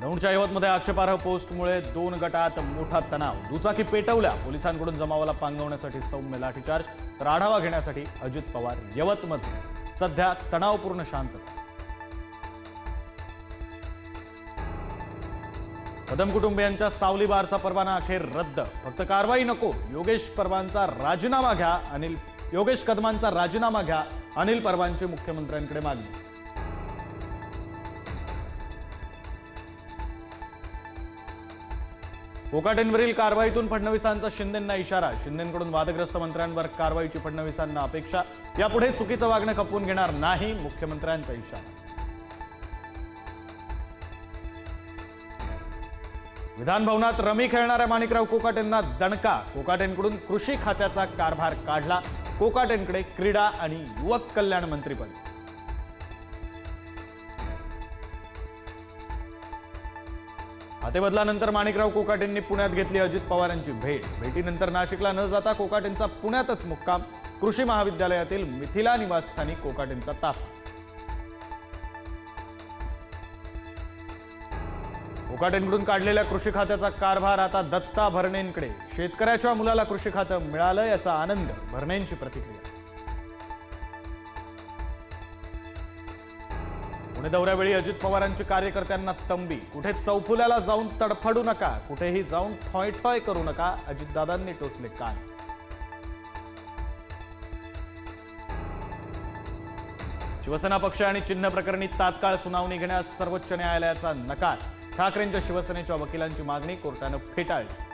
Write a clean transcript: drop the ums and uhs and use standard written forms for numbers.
दौंडच्या यवतमध्ये आक्षेपार्ह पोस्टमुळे 2 गटात मोठा तणाव। दुचाकी पेटवल्या, पोलिसांकडून जमावाला पांगवण्यासाठी सौम्य लाठीचार्ज, तर आढावा घेण्यासाठी अजित पवार। यवतमध्ये सध्या तणावपूर्ण शांतता। कदम कुटुंबियांच्या सावली बारचा परवाना अखेर रद्द। फक्त कारवाई नको, योगेश कदमांचा राजीनामा घ्या, अनिल परबांची मुख्यमंत्र्यांकडे मागणी। कोकाटेंवरील कारवाईतून फडणवीसांचा शिंदेंना इशारा। शिंदेंकडून वादग्रस्त मंत्र्यांवर कारवाईची फडणवीसांना अपेक्षा। यापुढे चुकीचं वागणं खपवून घेणार नाही, मुख्यमंत्र्यांचा इशारा। विधान भवनात रमी खेळणाऱ्या माणिकराव कोकाटेंना दणका। कोकाटेंकडून कृषी खात्याचा कारभार काढला। कोकाटेंकडे क्रीडा आणि युवक कल्याण मंत्रीपद। हातेबदलानंतर माणिकराव कोकाटेंनी पुण्यात घेतली अजित पवारांची भेट। भेटीनंतर नाशिकला न जाता कोकाटेंचा पुण्यातच मुक्काम। कृषी महाविद्यालयातील मिथिला निवासस्थानी कोकाटेंचा ताफा। कोकाटेंकडून काढलेल्या कृषी खात्याचा कारभार आता दत्ता भरणेंकडे। शेतकऱ्याच्या मुलाला कृषी खातं मिळालं, याचा आनंद, भरणेंची प्रतिक्रिया। पुणे दौऱ्यावेळी अजित पवारांची कार्यकर्त्यांना तंबी। कुठे चौफुल्याला जाऊन तडफडू नका, कुठेही जाऊन ठॉय ठॉय करू नका, अजितदादांनी टोचले कान। शिवसेना पक्ष आणि चिन्ह प्रकरणी तात्काळ सुनावणी घेण्यास सर्वोच्च न्यायालयाचा नकार। ठाकरेंच्या शिवसेनेच्या वकिलांची मागणी कोर्टानं फेटाळली।